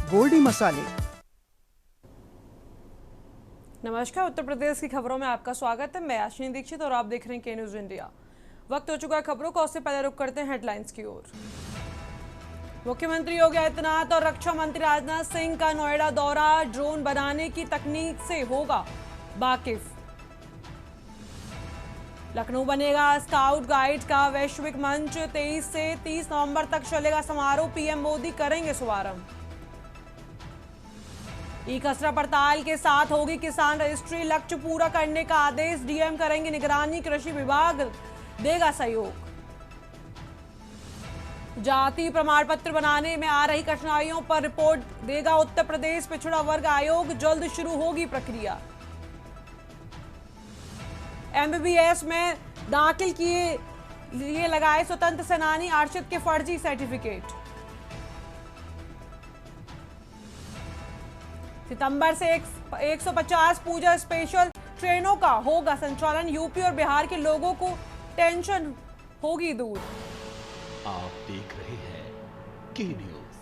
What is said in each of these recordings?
गोल्डी मसाले। नमस्कार, उत्तर प्रदेश की खबरों में आपका स्वागत है। मैं आशीष दीक्षित और आप देख रहे हैं के न्यूज इंडिया। वक्त हो चुका है खबरों का, उससे पहले रुक करते हैं हेडलाइंस की ओर। मुख्यमंत्री योगी आदित्यनाथ और रक्षा मंत्री राजनाथ सिंह का नोएडा दौरा, ड्रोन बनाने की तकनीक से होगा वाकिफ। लखनऊ बनेगा स्काउट गाइड का वैश्विक मंच, 23 से 30 नवंबर तक चलेगा समारोह, पीएम मोदी करेंगे शुभारंभ। ई खसरा पड़ताल के साथ होगी किसान रजिस्ट्री, लक्ष्य पूरा करने का आदेश, डीएम करेंगे निगरानी, कृषि विभाग देगा सहयोग। जाति प्रमाण पत्र बनाने में आ रही कठिनाइयों पर रिपोर्ट देगा उत्तर प्रदेश पिछड़ा वर्ग आयोग, जल्द शुरू होगी प्रक्रिया। एमबीबीएस में दाखिल किए लिए लगाए स्वतंत्र सेनानी आरक्षित के फर्जी सर्टिफिकेट। सितंबर से 150 पूजा स्पेशल ट्रेनों का होगा संचालन, यूपी और बिहार के लोगों को टेंशन होगी दूर। आप देख रहे हैं के न्यूज,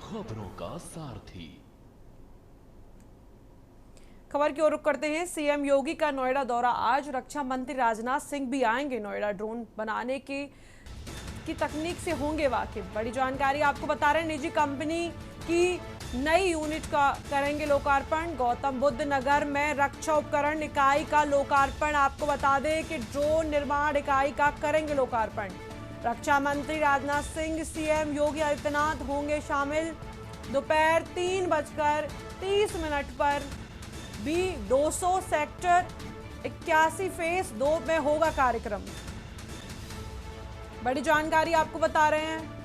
खबरों का सारथी। खबर की ओर रुख करते हैं। सीएम योगी का नोएडा दौरा आज, रक्षा मंत्री राजनाथ सिंह भी आएंगे नोएडा, ड्रोन बनाने की तकनीक से होंगे वाकिफ। बड़ी जानकारी आपको बता रहे हैं, निजी कंपनी की नई यूनिट का करेंगे लोकार्पण। गौतम बुद्ध नगर में रक्षा उपकरण इकाई का लोकार्पण। आपको बता दें कि ड्रोन निर्माण इकाई का करेंगे लोकार्पण। रक्षा मंत्री राजनाथ सिंह, सीएम योगी आदित्यनाथ होंगे शामिल। दोपहर 3:30 पर भी 200 सेक्टर 81 फेज 2 में होगा कार्यक्रम। बड़ी जानकारी आपको बता रहे हैं।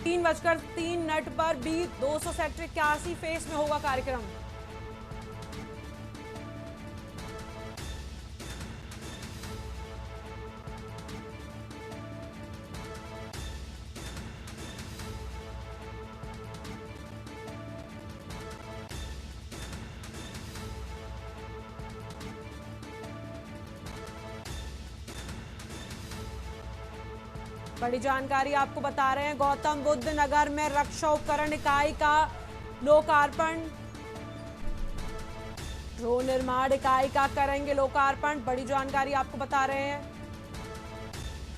3:03 पर भी 200 सेक्टर 81 फेस में होगा कार्यक्रम। बड़ी जानकारी आपको बता रहे हैं, गौतम बुद्ध नगर में रक्षा उपकरण इकाई का लोकार्पण। ड्रोन निर्माण इकाई का करेंगे लोकार्पण। बड़ी जानकारी आपको बता रहे हैं।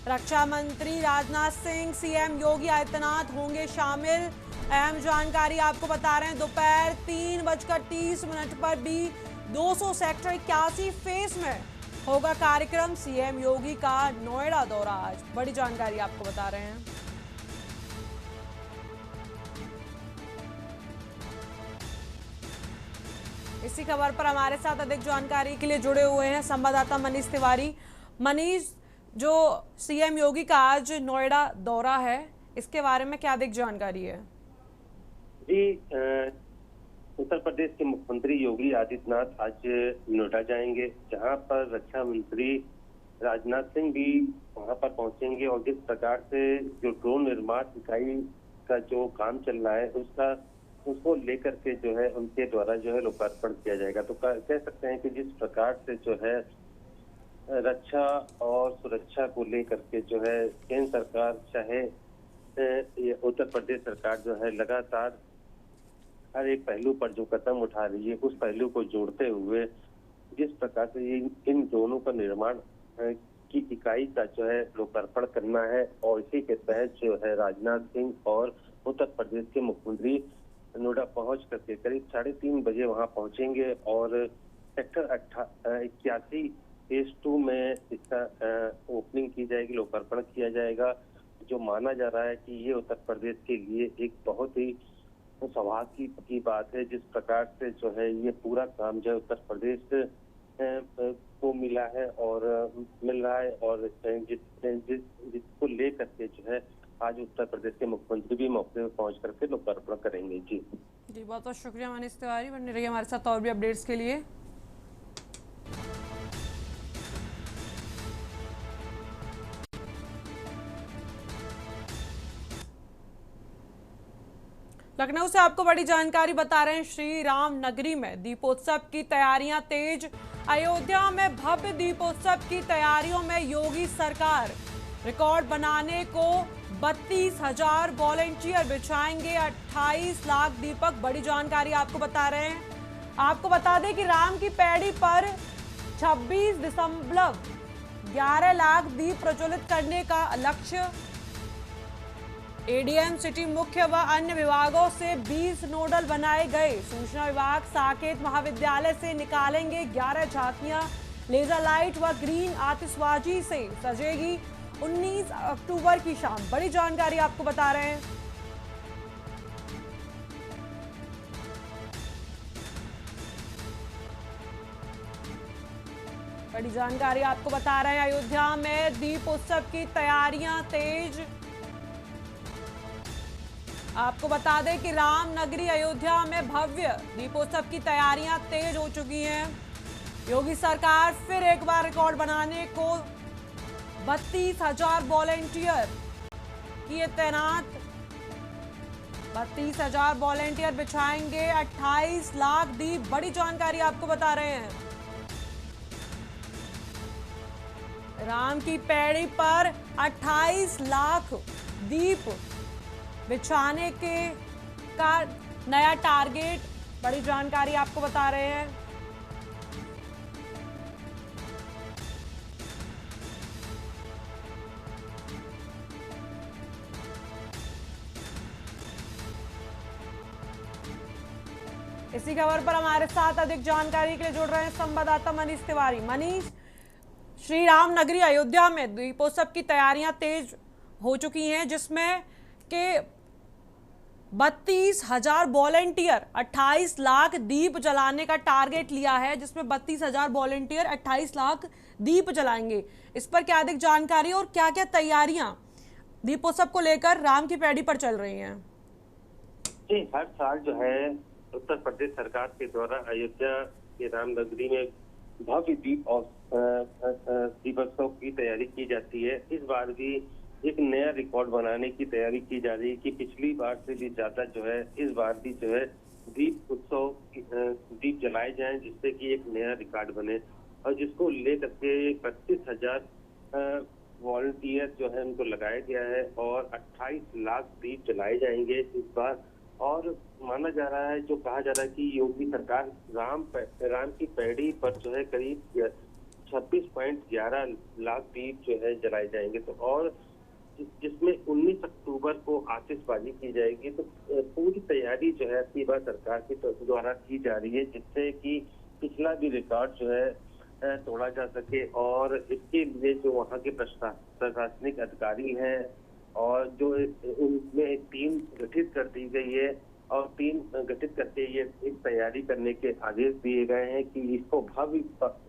रक्षा मंत्री राजनाथ सिंह, सीएम योगी आदित्यनाथ होंगे शामिल। अहम जानकारी आपको बता रहे हैं, दोपहर 3:30 पर भी 200 सेक्टर 81 फेस में होगा कार्यक्रम। सीएम योगी का नोएडा दौरा आज, बड़ी जानकारी आपको बता रहे हैं। इसी खबर पर हमारे साथ अधिक जानकारी के लिए जुड़े हुए हैं संवाददाता मनीष तिवारी। मनीष, जो सीएम योगी का आज नोएडा दौरा है, इसके बारे में क्या अधिक जानकारी है? जी, उत्तर प्रदेश के मुख्यमंत्री योगी आदित्यनाथ आज नोएडा जाएंगे, जहां पर रक्षा मंत्री राजनाथ सिंह भी वहां पर पहुंचेंगे और जिस प्रकार से जो ड्रोन निर्माण इकाई का जो काम चल रहा है उसको लेकर के जो है उनके द्वारा जो है लोकार्पण किया जाएगा। तो कह सकते हैं कि जिस प्रकार से जो है रक्षा और सुरक्षा को लेकर के जो है केंद्र सरकार चाहे उत्तर प्रदेश सरकार जो है लगातार हर एक पहलू पर जो कदम उठा रही है, उस पहलू को जोड़ते हुए जिस प्रकार से ये इन दोनों का निर्माण की इकाई का जो है लोकार्पण करना है, और इसी के तहत जो है राजनाथ सिंह और उत्तर प्रदेश के मुख्यमंत्री नोएडा पहुंच करके करीब 3:30 बजे वहां पहुंचेंगे और सेक्टर 81 फेज 2 में इसका ओपनिंग की जाएगी, लोकार्पण किया जाएगा। जो माना जा रहा है कि ये उत्तर प्रदेश के लिए एक बहुत ही सौभाग्य की बात है, जिस प्रकार से जो है ये पूरा काम जो है उत्तर प्रदेश को मिला है और मिल रहा है, और जिसको लेकर के जो है आज उत्तर प्रदेश के मुख्यमंत्री भी मौके पर पहुंच करके लोकार्पण करेंगे। जी बहुत बहुत शुक्रिया मनीष तिवारी, बने रहिए हमारे साथ और भी अपडेट्स के लिए। लखनऊ से आपको बड़ी जानकारी बता रहे हैं, श्री राम नगरी में दीपोत्सव की तैयारियां तेज। अयोध्या में भव्य दीपोत्सव की तैयारियों में योगी सरकार। रिकॉर्ड बनाने को 32,000 वॉलेंटियर बिछाएंगे 28 लाख दीपक। बड़ी जानकारी आपको बता रहे हैं। आपको बता दें कि राम की पैड़ी पर 26.11 लाख दीप प्रज्वलित करने का लक्ष्य। एडीएम सिटी मुख्य व अन्य विभागों से 20 नोडल बनाए गए। सूचना विभाग साकेत महाविद्यालय से निकालेंगे 11 झांकियां। लेजर लाइट व ग्रीन आतिशबाजी से सजेगी 19 अक्टूबर की शाम। बड़ी जानकारी आपको बता रहे हैं। बड़ी जानकारी आपको बता रहे हैं। अयोध्या में दीप उत्सव की तैयारियां तेज। आपको बता दें कि राम नगरी अयोध्या में भव्य दीपोत्सव की तैयारियां तेज हो चुकी हैं। योगी सरकार फिर एक बार रिकॉर्ड बनाने को 32,000 वॉलेंटियर किए तैनात। 32,000 वॉलेंटियर बिछाएंगे 28 लाख दीप। बड़ी जानकारी आपको बता रहे हैं। राम की पैड़ी पर 28 लाख दीप बिछाने का नया टारगेट। बड़ी जानकारी आपको बता रहे हैं। इसी खबर पर हमारे साथ अधिक जानकारी के लिए जुड़ रहे हैं संवाददाता मनीष तिवारी। मनीष, श्री राम नगरी अयोध्या में दीपोत्सव की तैयारियां तेज हो चुकी हैं, जिसमें के 32,000 वॉलेंटियर 28 लाख दीप जलाने का टारगेट लिया है, जिसमें 32,000 वॉलेंटियर 28 लाख दीप जलाएंगे। इस पर क्या अधिक जानकारी और क्या क्या तैयारियां दीपोत्सव को लेकर राम की पैड़ी पर चल रही हैं? जी, हर साल जो है उत्तर प्रदेश सरकार के द्वारा अयोध्या के राम नगरी में भव्य दीपोत्सव की तैयारी की जाती है। इस बार भी एक नया रिकॉर्ड बनाने की तैयारी की जा रही है कि पिछली बार से भी ज्यादा जो है इस बार भी जो है दीप जलाए जाएं, जिससे कि एक नया रिकॉर्ड बने और जिसको लेकर के 32,000 वॉलंटियर जो है उनको लगाया गया है और 28 लाख दीप जलाए जाएंगे इस बार। और माना जा रहा है, जो कहा जा रहा है कि योगी सरकार राम की पैड़ी पर जो है करीब 26.11 लाख दीप जो है जलाए जाएंगे। तो और जिसमें 19 अक्टूबर को आतिशबाजी की जाएगी। तो पूरी तैयारी जो है इस बार सरकार के द्वारा की जा रही है, जिससे कि पिछला भी रिकॉर्ड जो है तोड़ा जा सके। और इसके लिए जो वहाँ के प्रशासनिक अधिकारी हैं और जो उनमें एक टीम गठित कर दी गई है और टीम गठित करके ये एक तैयारी करने के आदेश दिए गए हैं कि इसको भव्य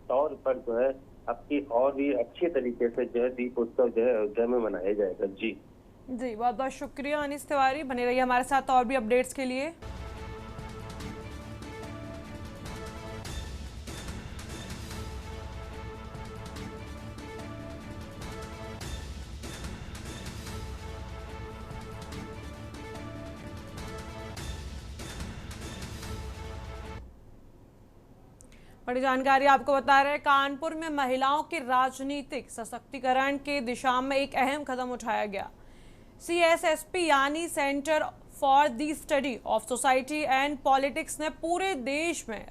तौर पर जो है आपकी और भी अच्छे तरीके से जो है दीपोत्सव जो है अयोध्या में मनाया जाएगा। जी बहुत बहुत शुक्रिया मनीष तिवारी। बने रहिए हमारे साथ और भी अपडेट्स के लिए। बड़ी जानकारी आपको बता रहे हैं। कानपुर में महिलाओं के राजनीतिक सशक्तिकरण के दिशा में एक अहम कदम उठाया गया। CSSP यानी centre for the study of society and politics ने पूरे देश में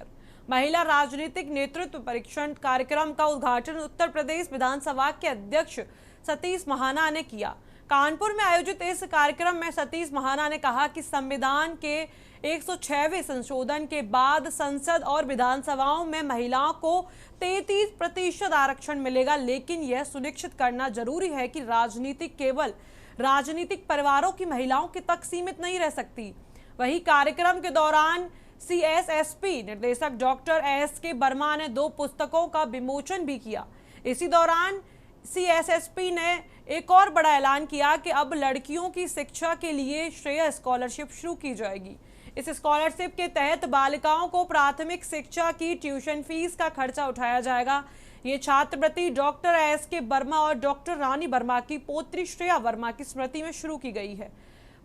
महिला राजनीतिक नेतृत्व परीक्षण कार्यक्रम का उद्घाटन उत्तर प्रदेश विधानसभा के अध्यक्ष सतीश महाना ने किया। कानपुर में आयोजित इस कार्यक्रम में सतीश महाना ने कहा कि संविधान के 106वें संशोधन के बाद संसद और विधानसभाओं में महिलाओं को 33% आरक्षण मिलेगा, लेकिन यह सुनिश्चित करना जरूरी है कि राजनीति केवल राजनीतिक परिवारों की महिलाओं के तक सीमित नहीं रह सकती। वहीं कार्यक्रम के दौरान CSSP निर्देशक डॉक्टर SK वर्मा ने 2 पुस्तकों का विमोचन भी किया। इसी दौरान CSSP ने एक और बड़ा ऐलान किया कि अब लड़कियों की शिक्षा के लिए श्रेय स्कॉलरशिप शुरू की जाएगी। इस स्कॉलरशिप के तहत बालिकाओं को प्राथमिक शिक्षा की ट्यूशन फीस का खर्चा उठाया जाएगा। ये छात्रवृत्ति डॉक्टर SK वर्मा और डॉक्टर रानी वर्मा की पौत्री श्रेया वर्मा की स्मृति में शुरू की गई है।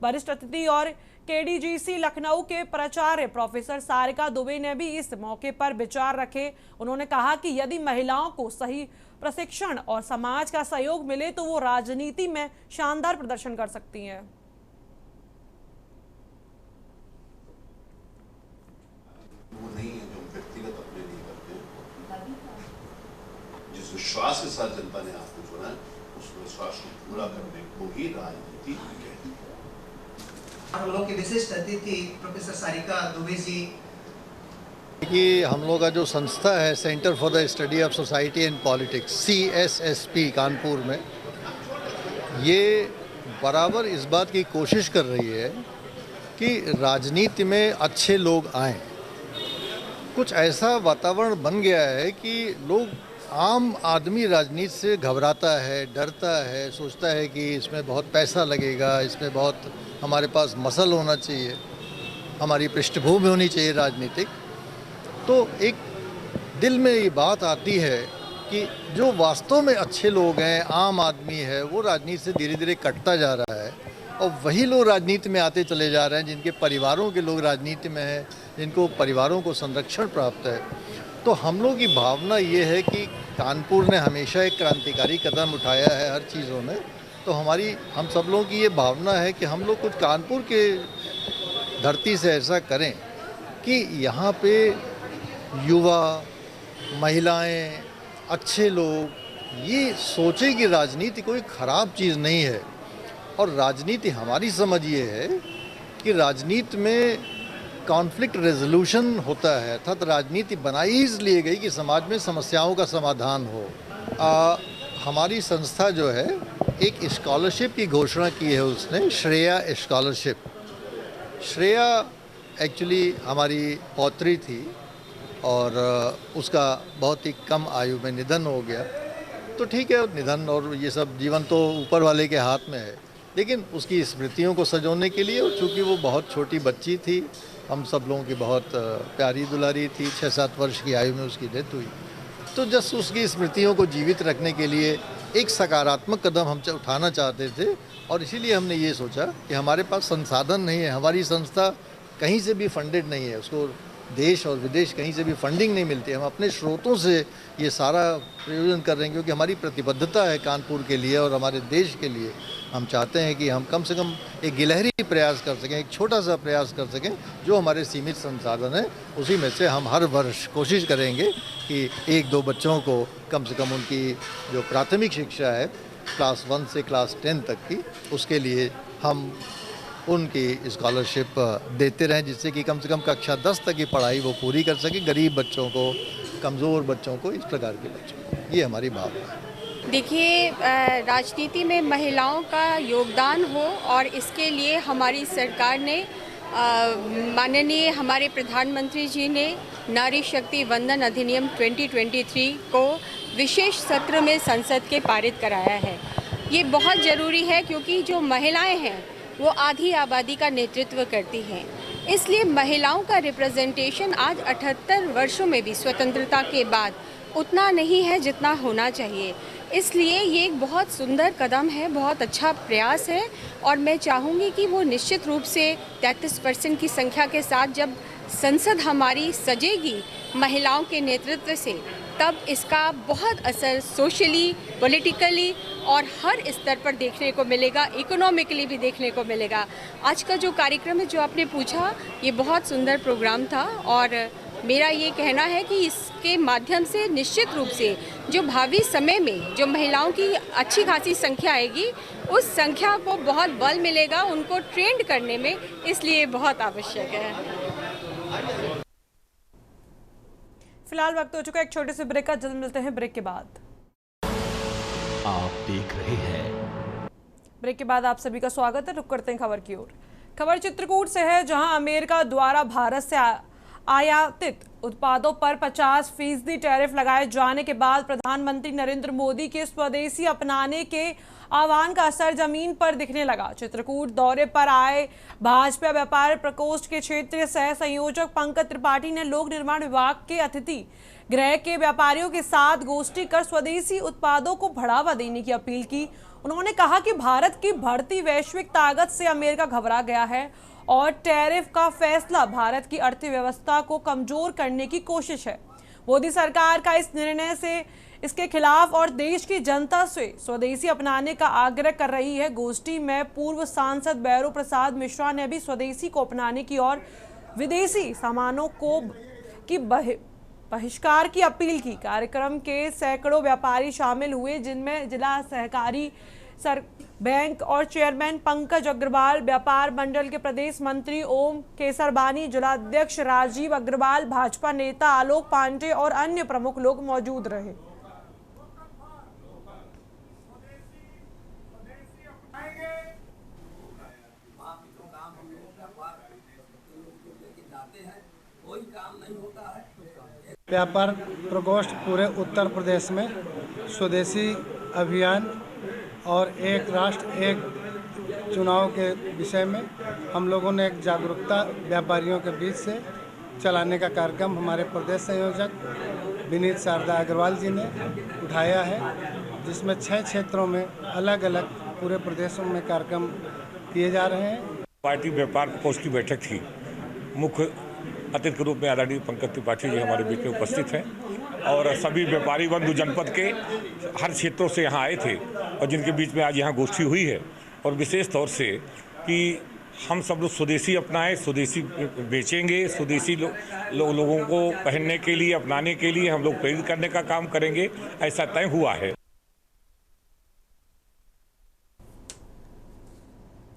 वरिष्ठ अतिथि और केडीजीसी लखनऊ के प्राचार्य प्रोफेसर सारिका दुबे ने भी इस मौके पर विचार रखे। उन्होंने कहा कि यदि महिलाओं को सही प्रशिक्षण और समाज का सहयोग मिले तो वो राजनीति में शानदार प्रदर्शन कर सकती हैं। वो नहीं है जो व्यक्तिगत अपने लिए करते हैं। जिस विश्वास के साथ जनता ने आपको चुना है उस विश्वास को पूरा करने को ही राजनीति कहती है। हम लोग के विशिष्ट अतिथि प्रोफेसर सारिका दुबे जी कि हम लोग का जो संस्था है centre for the study of society and politics CSSP Kanpur में, ये बराबर इस बात की कोशिश कर रही है कि राजनीति में अच्छे लोग आएं। कुछ ऐसा वातावरण बन गया है कि लोग आम आदमी राजनीति से घबराता है, डरता है, सोचता है कि इसमें बहुत पैसा लगेगा, इसमें बहुत हमारे पास मसल होना चाहिए, हमारी पृष्ठभूमि होनी चाहिए राजनीतिक। तो एक दिल में ये बात आती है कि जो वास्तव में अच्छे लोग हैं, आम आदमी है, वो राजनीति से धीरे धीरे कटता जा रहा है और वही लोग राजनीति में आते चले जा रहे हैं जिनके परिवारों के लोग राजनीति में हैं, जिनको परिवारों को संरक्षण प्राप्त है। तो हम लोग की भावना ये है कि कानपुर ने हमेशा एक क्रांतिकारी कदम उठाया है हर चीज़ों में। तो हम सब लोगों की ये भावना है कि हम लोग कुछ कानपुर के धरती से ऐसा करें कि यहाँ पे युवा, महिलाएं, अच्छे लोग ये सोचें कि राजनीति कोई ख़राब चीज़ नहीं है। और राजनीति हमारी समझ ये है कि राजनीति में कॉन्फ्लिक्ट रेजोल्यूशन होता है, अर्थात राजनीति बनाई इसलिए गई कि समाज में समस्याओं का समाधान हो। हमारी संस्था जो है एक स्कॉलरशिप की घोषणा की है उसने, श्रेया स्कॉलरशिप। श्रेया एक्चुअली हमारी पौत्री थी और उसका बहुत ही कम आयु में निधन हो गया। तो ठीक है, निधन और ये सब जीवन तो ऊपर वाले के हाथ में है, लेकिन उसकी स्मृतियों को सजोने के लिए, चूँकि वो बहुत छोटी बच्ची थी, हम सब लोगों की बहुत प्यारी दुलारी थी, 6-7 वर्ष की आयु में उसकी डेथ हुई। तो जस्ट उसकी स्मृतियों को जीवित रखने के लिए एक सकारात्मक कदम हम उठाना चाहते थे और इसीलिए हमने ये सोचा कि हमारे पास संसाधन नहीं है, हमारी संस्था कहीं से भी फंडेड नहीं है, उसको देश और विदेश कहीं से भी फंडिंग नहीं मिलती। हम अपने स्रोतों से ये सारा प्रयोजन कर रहे हैं क्योंकि हमारी प्रतिबद्धता है कानपुर के लिए और हमारे देश के लिए। हम चाहते हैं कि हम कम से कम एक गिलहरी प्रयास कर सकें, एक छोटा सा प्रयास कर सकें, जो हमारे सीमित संसाधन है उसी में से हम हर वर्ष कोशिश करेंगे कि 1-2 बच्चों को कम से कम उनकी जो प्राथमिक शिक्षा है क्लास 1 से क्लास 10 तक की, उसके लिए हम उनकी स्कॉलरशिप देते रहें, जिससे कि कम से कम कक्षा 10 तक की पढ़ाई वो पूरी कर सकें, गरीब बच्चों को, कमज़ोर बच्चों को, इस प्रकार के बच्चों को। ये हमारी भावना है। देखिए, राजनीति में महिलाओं का योगदान हो और इसके लिए हमारी सरकार ने, माननीय हमारे प्रधानमंत्री जी ने नारी शक्ति वंदन अधिनियम 2023 को विशेष सत्र में संसद के पारित कराया है। ये बहुत ज़रूरी है क्योंकि जो महिलाएं हैं वो आधी आबादी का नेतृत्व करती हैं, इसलिए महिलाओं का रिप्रेजेंटेशन आज 78 वर्षों में भी स्वतंत्रता के बाद उतना नहीं है जितना होना चाहिए। इसलिए ये एक बहुत सुंदर कदम है, बहुत अच्छा प्रयास है और मैं चाहूँगी कि वो निश्चित रूप से 33% की संख्या के साथ जब संसद हमारी सजेगी महिलाओं के नेतृत्व से, तब इसका बहुत असर सोशली, पॉलिटिकली और हर स्तर पर देखने को मिलेगा, इकोनॉमिकली भी देखने को मिलेगा। आज का जो कार्यक्रम है जो आपने पूछा, ये बहुत सुंदर प्रोग्राम था और मेरा ये कहना है कि इसके माध्यम से निश्चित रूप से जो भावी समय में जो महिलाओं की अच्छी खासी संख्या आएगी, उस संख्या को बहुत बल मिलेगा उनको ट्रेंड करने में, इसलिए बहुत आवश्यक है। फिलहाल वक्त हो चुका है एक छोटे से ब्रेक का, जल्द मिलते हैं ब्रेक के बाद। आप देख रहे हैं ब्रेक के बाद आप सभी का स्वागत है। रुक करते हैं खबर की ओर। खबर चित्रकूट से है, जहां अमेरिका द्वारा भारत से आयातित उत्पादों पर 50% टैरिफ लगाए जाने के बाद प्रधानमंत्री नरेंद्र मोदी के स्वदेशी अपनाने के आह्वान का असर जमीन पर दिखने लगा। चित्रकूट दौरे पर आए भाजपा व्यापार प्रकोष्ठ के क्षेत्रीय सह संयोजक पंकज त्रिपाठी ने लोक निर्माण विभाग के अतिथि गृह के व्यापारियों के साथ गोष्ठी कर स्वदेशी उत्पादों को बढ़ावा देने की अपील की। उन्होंने कहा कि भारत की बढ़ती वैश्विक ताकत से अमेरिका घबरा गया है और टैरिफ का फैसला भारत की अर्थव्यवस्था को कमजोर करने की कोशिश है। मोदी सरकार का इस निर्णय से इसके खिलाफ और देश की जनता से स्वदेशी अपनाने का आग्रह कर रही है। गोष्ठी में पूर्व सांसद बैरू प्रसाद मिश्रा ने भी स्वदेशी को अपनाने की और विदेशी सामानों को की बहिष्कार की अपील की। कार्यक्रम के सैकड़ों व्यापारी शामिल हुए, जिनमें जिला सहकारी बैंक और चेयरमैन पंकज अग्रवाल, व्यापार मंडल के प्रदेश मंत्री ओम केसरबानी, जिलाध्यक्ष राजीव अग्रवाल, भाजपा नेता आलोक पांडे और अन्य प्रमुख लोग मौजूद रहे। व्यापार प्रकोष्ठ पूरे उत्तर प्रदेश में स्वदेशी अभियान और एक राष्ट्र एक चुनाव के विषय में हम लोगों ने एक जागरूकता व्यापारियों के बीच से चलाने का कार्यक्रम हमारे प्रदेश संयोजक विनीत शारदा अग्रवाल जी ने उठाया है, जिसमें 6 क्षेत्रों में अलग अलग पूरे प्रदेशों में कार्यक्रम किए जा रहे हैं। पार्टी व्यापार प्रकोष्ठ की बैठक थी। मुख्य अतिथि के रूप में आदरणीय पंकज त्रिपाठी जी हमारे बीच में उपस्थित हैं और सभी व्यापारी बंधु जनपद के हर क्षेत्रों से यहाँ आए थे और जिनके बीच में आज यहाँ गोष्ठी हुई है। और विशेष तौर से कि हम सब लोग स्वदेशी अपनाएं, स्वदेशी बेचेंगे, स्वदेशी लोगों को पहनने के लिए, अपनाने के लिए हम लोग प्रेरित करने का काम करेंगे, ऐसा तय हुआ है।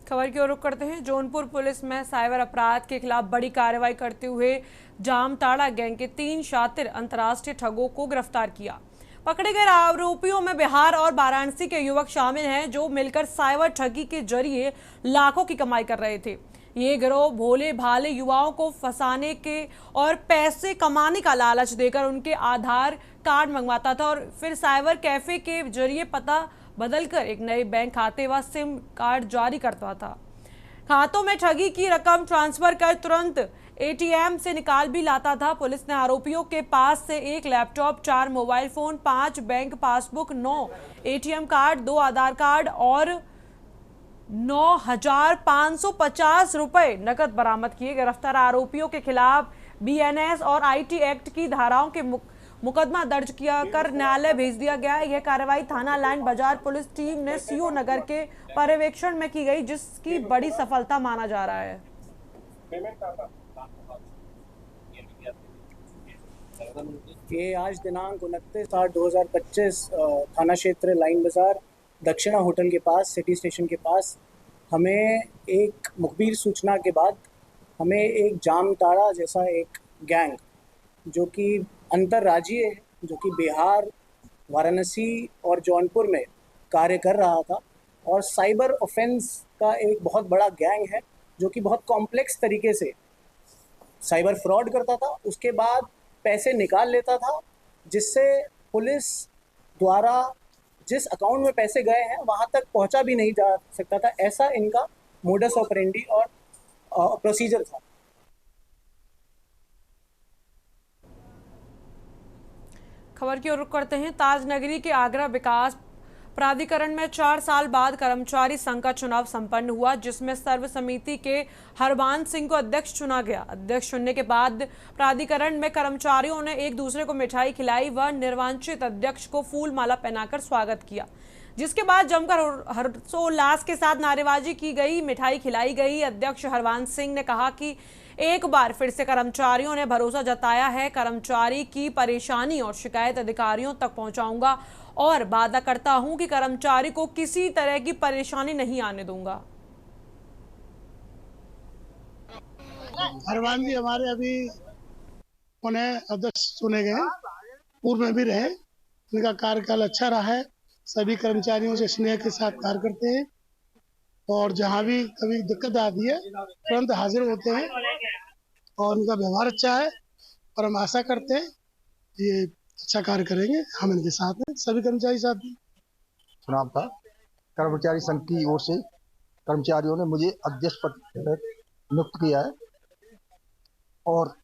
खबर की ओर रुख करते हैं। जौनपुर पुलिस में साइबर अपराध के खिलाफ बड़ी कार्रवाई करते हुए जामताड़ा गैंग के 3 शातिर अंतर्राष्ट्रीय ठगों को गिरफ्तार किया। पकड़े गए आरोपियों में बिहार और वाराणसी के युवक शामिल हैं, जो मिलकर साइबर ठगी के जरिए लाखों की कमाई कर रहे थे। ये गिरोह भोले भाले युवाओं को फंसाने के और पैसे कमाने का लालच देकर उनके आधार कार्ड मंगवाता था और फिर साइबर कैफे के जरिए पता बदलकर एक नए बैंक खाते व सिम कार्ड जारी करता था। खातों में ठगी की रकम ट्रांसफर कर तुरंत एटीएम से निकाल भी लाता था। पुलिस ने आरोपियों के पास से 1 laptop, 4 mobile phone, 5 bank passbook, 9 ATM card, 2 आधार कार्ड और 9,550 रुपए नकद बरामद किए। गिरफ्तार आरोपियों के खिलाफ बीएनएस और आईटी एक्ट की धाराओं के मुकदमा दर्ज किया कर न्यायालय भेज दिया गया है। यह कार्रवाई थाना लाइन बाजार पुलिस टीम ने सीओ नगर के पर्यवेक्षण में की गई, जिसकी बड़ी सफलता माना जा रहा है। ये आज दिनांक 29/8/2025 थाना क्षेत्र लाइन बाजार दक्षिणा होटल के पास, सिटी स्टेशन के पास, हमें एक मुखबिर सूचना के बाद हमें एक जामताड़ा जैसा एक गैंग जो कि अंतर्राज्यीय है, जो कि बिहार, वाराणसी और जौनपुर में कार्य कर रहा था और साइबर ऑफेंस का एक बहुत बड़ा गैंग है, जो कि बहुत कॉम्प्लेक्स तरीके से साइबर फ्रॉड करता था, उसके बाद पैसे निकाल लेता था, जिससे पुलिस द्वारा जिस अकाउंट में पैसे गए हैं वहाँ तक पहुँचा भी नहीं जा सकता था। ऐसा इनका मोडस ऑपरेंडी और प्रोसीजर था। खबर की ओर रुख करते हैं। ताजनगरी के आगरा विकास प्राधिकरण में 4 साल बाद कर्मचारी संघ का चुनाव संपन्न हुआ, जिसमें सर्वसमिति के हरबान सिंह को अध्यक्ष चुना गया। अध्यक्ष चुनने के बाद प्राधिकरण में कर्मचारियों ने एक दूसरे को मिठाई खिलाई व निर्वाचित अध्यक्ष को फूल माला पहनाकर स्वागत किया, जिसके बाद जमकर हर्षोल्लास के साथ नारेबाजी की गई, मिठाई खिलाई गई। अध्यक्ष हरबान सिंह ने कहा कि एक बार फिर से कर्मचारियों ने भरोसा जताया है, कर्मचारी की परेशानी और शिकायत अधिकारियों तक पहुंचाऊंगा और वादा करता हूं कि कर्मचारी को किसी तरह की परेशानी नहीं आने दूंगा। हरबान जी हमारे अभी उन्हें अध्यक्ष चुने गए, पूर्व में भी रहे, उनका कार्यकाल अच्छा रहा है, सभी कर्मचारियों से स्नेह के साथ कार्य करते हैं और जहां भी कभी दिक्कत आती है तुरंत हाजिर होते हैं और उनका व्यवहार अच्छा है और हम आशा करते हैं ये अच्छा कार्य करेंगे। हम इनके साथ हैं, सभी कर्मचारी साथ हैं। चुनाव था, कर्मचारी संघ की ओर से कर्मचारियों ने मुझे अध्यक्ष पद नियुक्त किया है और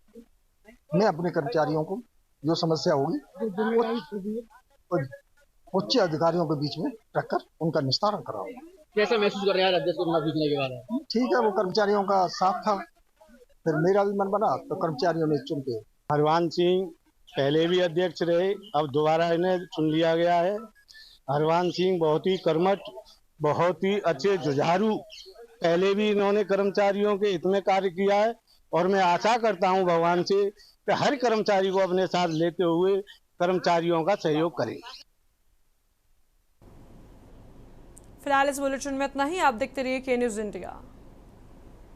मैं अपने कर्मचारियों को जो समस्या होगी उच्च अधिकारियों के बीच में रखकर उनका निस्तारण कराऊंगा। कैसा महसूस कर रहे हैं अध्यक्ष को जीतने के बाद? ठीक है, वो कर्मचारियों का साथ था, फिर मेरा भी मन बना तो कर्मचारियों ने चुन के। हरवान सिंह पहले भी अध्यक्ष रहे, अब दोबारा इन्हें चुन लिया गया है। हरवान सिंह बहुत ही कर्मठ, बहुत ही अच्छे जुझारू, पहले भी इन्होंने कर्मचारियों के हित में कार्य किया है और मैं आशा करता हूं भगवान से कि हर कर्मचारी को अपने साथ लेते हुए कर्मचारियों का सहयोग करें। फिलहाल इस बुलेटिन में इतना ही। आप देखते रहिए के न्यूज़ इंडिया।